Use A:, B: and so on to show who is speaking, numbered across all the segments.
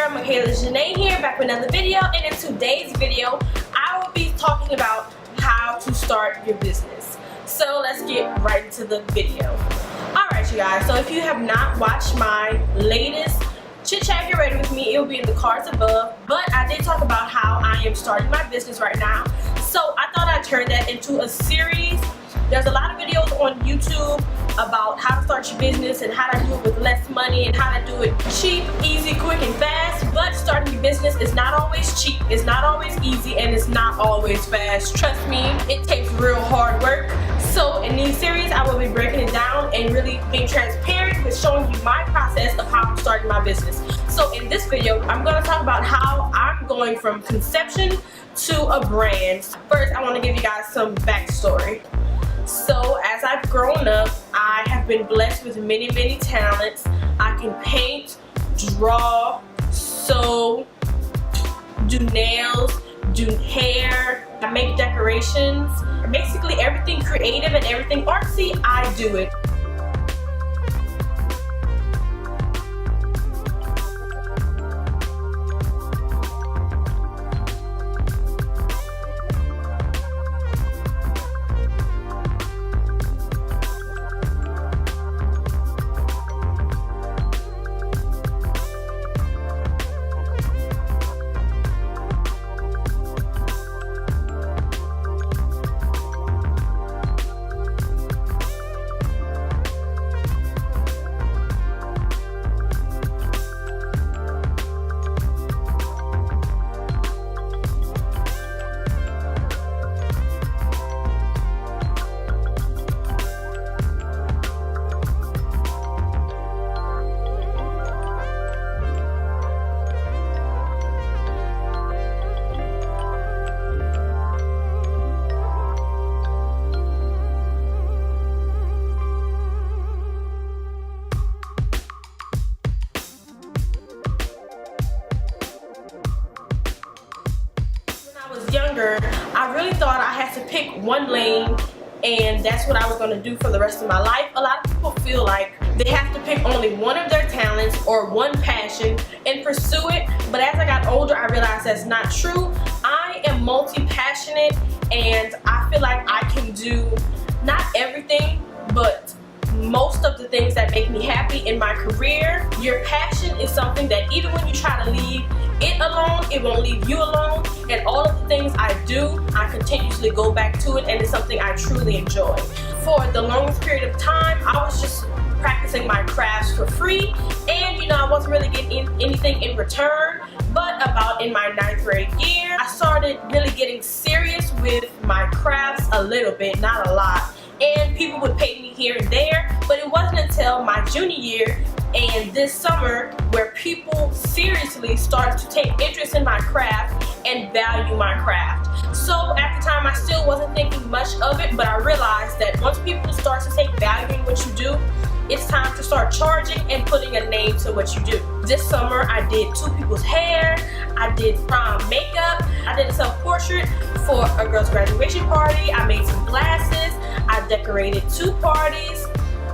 A: girl Michaela Janae here, back with another video. And in today's video, I will be talking about how to start your business. So let's get right into the video. Alright you guys, so if you have not watched my latest Chit Chat Get Ready with me, it will be in the cards above. But I did talk about how I am starting my business right now. So I thought I'd turn that into a series. There's a lot of videos on YouTube about how to start your business and how to do it with less money and how to do it cheap, easy, quick, and fast. But starting your business is not always cheap, it's not always easy, and it's not always fast. Trust me, it takes real hard work. So in these series, I will be breaking it down and really being transparent with showing you my process of how I'm starting my business. So in this video, I'm going to talk about how I'm going from conception to a brand. First, I want to give you guys some backstory. So as I've grown up, I have been blessed with many talents. I can paint, draw, sew, do nails, do hair, I make decorations. Basically everything creative and everything artsy, I do it. Younger, I really thought I had to pick one lane and that's what I was going to do for the rest of my life. A lot of people feel like they have to pick only one of their talents or one passion and pursue it, but as I got older I realized that's not true. I am multi-passionate and I feel like I can do not everything but most of the things that make me happy in my career. Your passion is something that even when you try to leave it alone, it won't leave you alone. And all of the things I do, I continuously go back to it, and it's something I truly enjoy. For the longest period of time, I was just practicing my crafts for free, and you know, I wasn't really getting anything in return. But about in my 9th grade year, I started really getting serious with my crafts a little bit, not a lot. And people would pay me here and there, but it wasn't until my junior year and this summer where people seriously started to take interest in my craft and value my craft. So at the time I still wasn't thinking much of it, but I realized that once people start to take value in what you do, it's time to start charging and putting a name to what you do. This summer I did 2 people's hair, I did prom makeup, I did a self-portrait for a girl's graduation party, I made some glasses, I decorated 2 parties.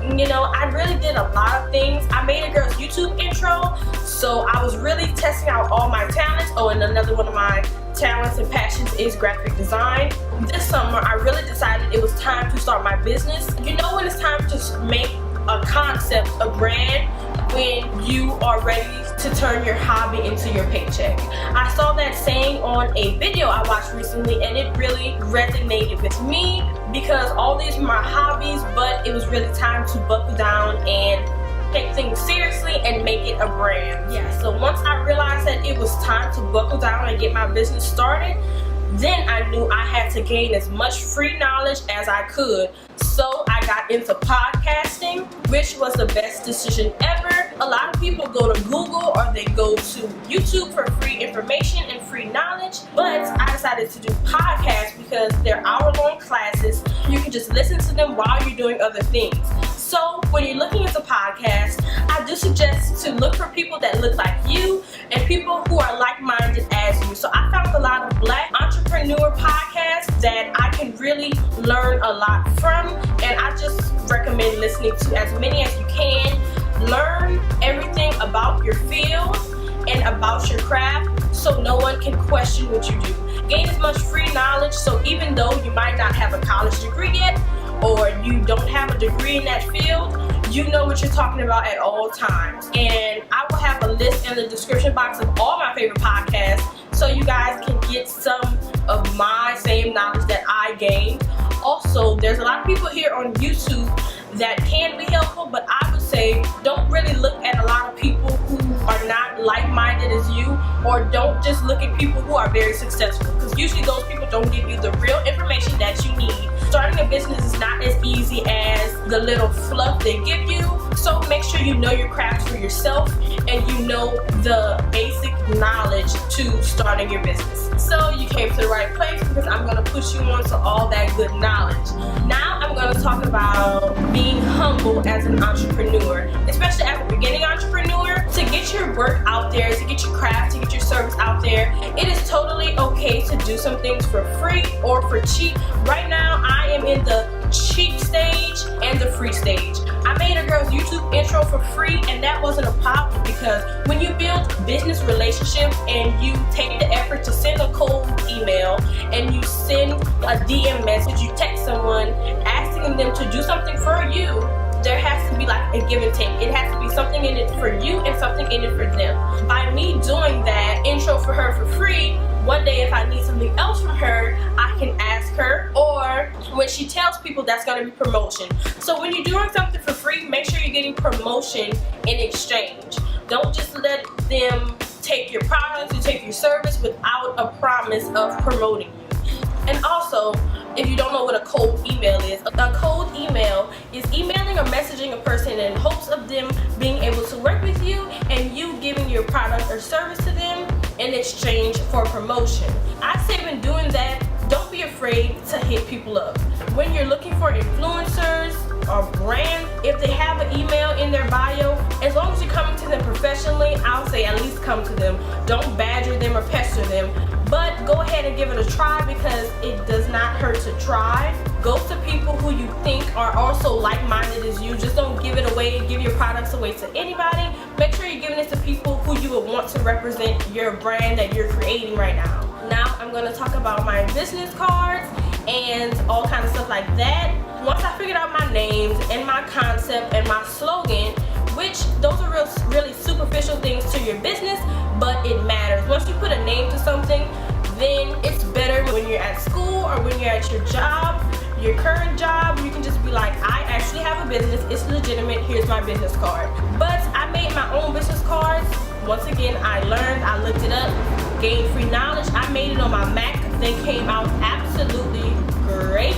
A: You know, I really did a lot of things. I made a girl's YouTube intro, so I was really testing out all my talents. Oh, and another one of my talents and passions is graphic design. This summer, I really decided it was time to start my business. You know when it's time to make a concept, a brand, when you are ready to turn your hobby into your paycheck. I saw that saying on a video I watched recently and it really resonated with me because all these were my hobbies, but it was really time to buckle down and take things seriously and make it a brand. Yeah, so once I realized that it was time to buckle down and get my business started, then I knew I had to gain as much free knowledge as I could. So I got into podcasting, which was the best decision ever. A lot of people go to Google or they go to YouTube for free information and free knowledge, but I decided to do podcasts because they're hour-long classes. You can just listen to them while you're doing other things. So when you're looking into podcasts, I do suggest to look for people that look like you and people who are like-minded as you. So I found a lot of Black entrepreneur podcasts that I can really learn a lot from, and I just recommend listening to as many as you can. Learn everything about your field and about your craft so no one can question what you do. Gain as much free knowledge, so even though you might not have a college degree yet, or you don't have a degree in that field, you know what you're talking about at all times. And I will have a list in the description box of all my favorite podcasts so you guys can get some of my same knowledge that I gained. Also, there's a lot of people here on YouTube that can be helpful, but I would say don't really look at a lot of people who are not like-minded as you, or don't just look at people who are very successful, because usually those people don't give you the real information that you need. Starting a business is not as easy as the little fluff they give you, so make sure you know your craft for yourself and you know the basic knowledge to starting your business. So you came to the right place, because I'm going to push you on to all that good knowledge. Now I'm going to talk about being humble as an entrepreneur, especially as a beginning entrepreneur. To get your work out there, to get your craft, to get your service out there, it is totally okay to do some things for free or for cheap. Right now I am in the cheap stage and the free stage. I made a girl's YouTube intro for free, and that wasn't a problem, because when you build business relationships and you take the effort to send a cold email and you send a DM message, you text someone asking them to do something for you, there has to be like a give and take. It has to be something in it for you and something in it for them. By me doing that intro for her for free, one day if I need something else from her, I can ask her, or when she tells people, that's going to be promotion. So when you're doing something for free, make sure you're getting promotion in exchange. Don't just let them take your product or take your service without a promise of promoting you. And also, if you don't know what a cold email is, a cold email is emailing or messaging a person in hopes of them being able to work with you and you giving your product or service to them in exchange for promotion. I say when doing that, don't be afraid to hit people up. When you're looking for influencers or brands, if they have an email in their bio, as long as you're coming to them professionally, I'll say at least come to them. Don't badger them or pester them, but go ahead and give it a try, because it does not hurt to try. Go to people who you think are also like-minded as you. Just don't give it away, give your products away to anybody. Make sure you're giving it to people who you would want to represent your brand that you're creating right now. Now I'm going to talk about my business cards and all kinds of stuff like that. Once I figured out my names and my concept and my slogan, which those are really superficial things to your business, but it matters. Once you put a name to something, then it's better when you're at school or when you're at your job, your current job. You can just be like, I actually have a business, it's legitimate, here's my business card. But I made my own business cards. Once again, I learned, I looked it up, gained free knowledge. I made it on my Mac. They came out absolutely great.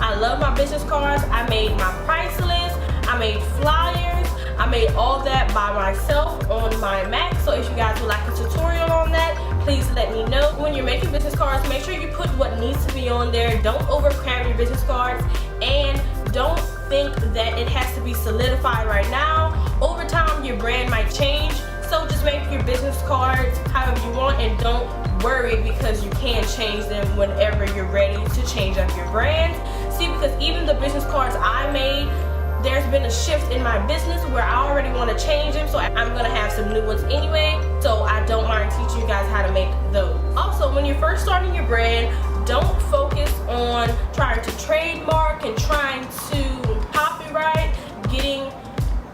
A: I love my business cards. I made my price list, I made flyers, I made all that by myself on my Mac. So if you guys would like a tutorial on that, please let me know. When you're making business cards, make sure you put what needs to be on there. Don't overcram your business cards, and don't think that it has to be solidified right now. Over time, your brand might change. So just make your business cards however you want, and don't worry, because you can change them whenever you're ready to change up your brand. See, because even the business cards I made, there's been a shift in my business where I already want to change them, so I'm going to have some new ones anyway, so I don't mind teaching you guys how to make those. Also, when you're first starting your brand, don't focus on trying to trademark and trying to copyright,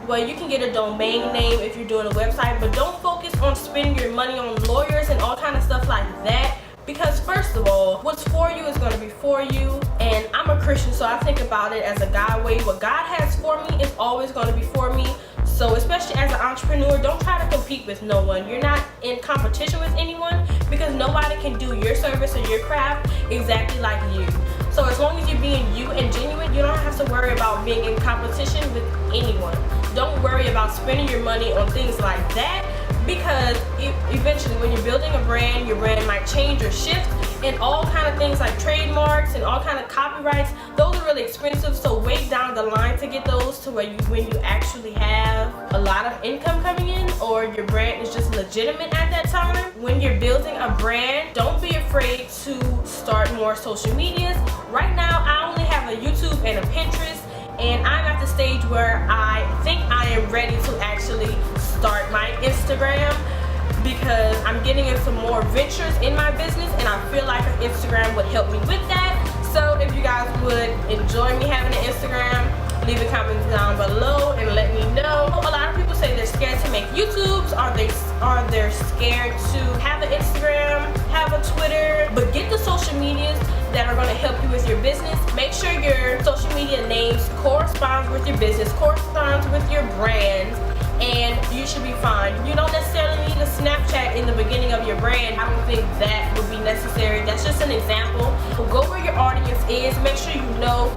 A: well, you can get a domain name if you're doing a website, but don't focus on spending your money on lawyers and all kind of stuff like that. Because first of all, what's for you is going to be for you, and I'm a Christian, so I think about it as a God way. What God has for me is always going to be for me. So especially as an entrepreneur, don't try to compete with no one. You're not in competition with anyone, because nobody can do your service or your craft exactly like you. So as long as you're being you and genuine, you don't have to worry about being in competition with anyone. Don't worry about spending your money on things like that, because eventually when you're building a brand, your brand might change or shift, and all kind of things like trademarks and all kind of copyrights, those are really expensive. So wait down the line to get those, to where when you actually have a lot of income coming in, or your brand is just legitimate at that time. When you're building a brand, don't be afraid to start more social medias. Right now I only have a YouTube and a Pinterest, and I'm at the stage where I think I am ready to actually start my Instagram. because I'm getting into more ventures in my business, and I feel like an Instagram would help me with that. So if you guys would enjoy me having an Instagram, leave a comment down below and let me know. A lot of people say they're scared to make YouTubes, or they're scared to have an Instagram, have a Twitter, but get the social medias that are going to help you with your business. Make sure your social media names corresponds with your business, corresponds with your brand, and you should be fine. You don't necessarily need a Snapchat in the beginning of your brand. I don't think that would be necessary. That's just an example. Go where your audience is. Make sure you know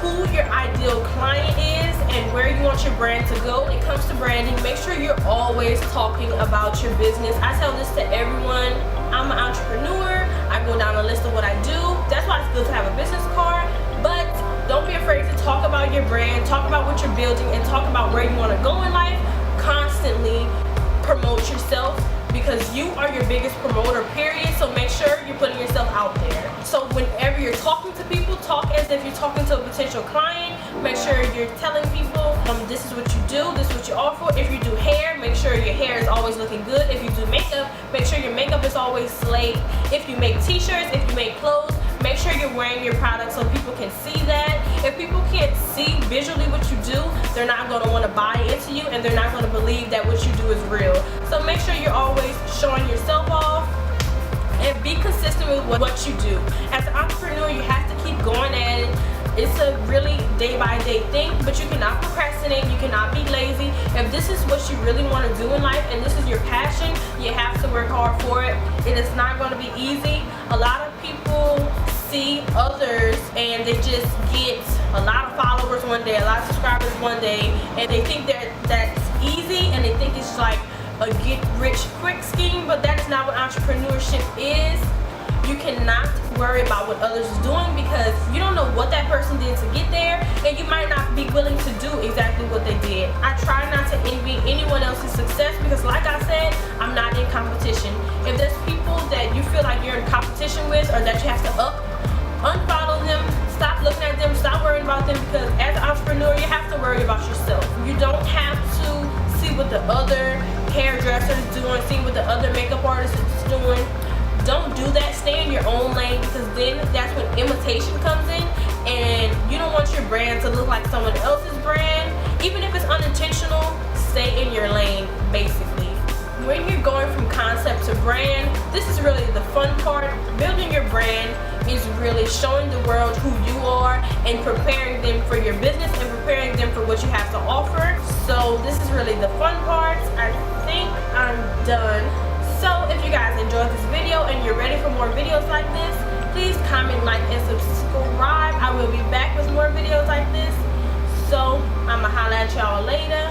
A: who your ideal client is and where you want your brand to go. When it comes to branding, make sure you're always talking about your business. I tell this to everyone. I'm an entrepreneur. I go down a list of what I do. That's why it's good to have a business card. But don't be afraid to talk about your brand, talk about what you're building, and talk about where you want to go in life. Constantly promote yourself, because you are your biggest promoter, period. So make sure you're putting yourself out there. So whenever you're talking to people, talk as if you're talking to a potential client. Make sure you're telling people, this is what you do, this is what you offer. If you do hair, make sure your hair is always looking good. If you do makeup, make sure your makeup is always slayed. If you make t-shirts, if you make clothes, make sure you're wearing your product so people can see that. If people can't see visually what you do, they're not going to want to buy into you, and they're not going to believe that what you do is real. So make sure you're always showing yourself off, and be consistent with what you do. As an entrepreneur, you have to keep going at it. It's a really day-by-day thing, but you cannot procrastinate, you cannot be lazy. If this is what you really want to do in life, and this is your passion, you have to work hard for it. It is not going to be easy. A lot of people see others and they just get a lot of followers one day, a lot of subscribers one day, and they think that that's easy, and they think it's like a get-rich-quick scheme, but that is not what entrepreneurship is. You cannot worry about what others are doing, because you don't know what that person did to get there, and you might not be willing to do exactly what they did. I try not to envy anyone else's success, because like I said, I'm not in competition. If there's people that you feel like you're in competition with, or that you have to unfollow them, stop looking at them, stop worrying about them, because as an entrepreneur, you have to worry about yourself. You don't have to see what the other hairdresser is doing, see what the other makeup artist is doing. Don't do that. Stay in your own lane, because then that's when imitation comes in, and you don't want your brand to look like someone else's brand. Even if it's unintentional, stay in your lane, basically. When you're going from concept to brand, this is really the fun part. Building your brand is really showing the world who you are, and preparing them for your business, and preparing them for what you have to offer. So this is really the fun part. I think I'm done. So if you guys enjoyed this video and you're ready for more videos like this, please comment, like, and subscribe. I will be back with more videos like this. So I'ma holla at y'all later.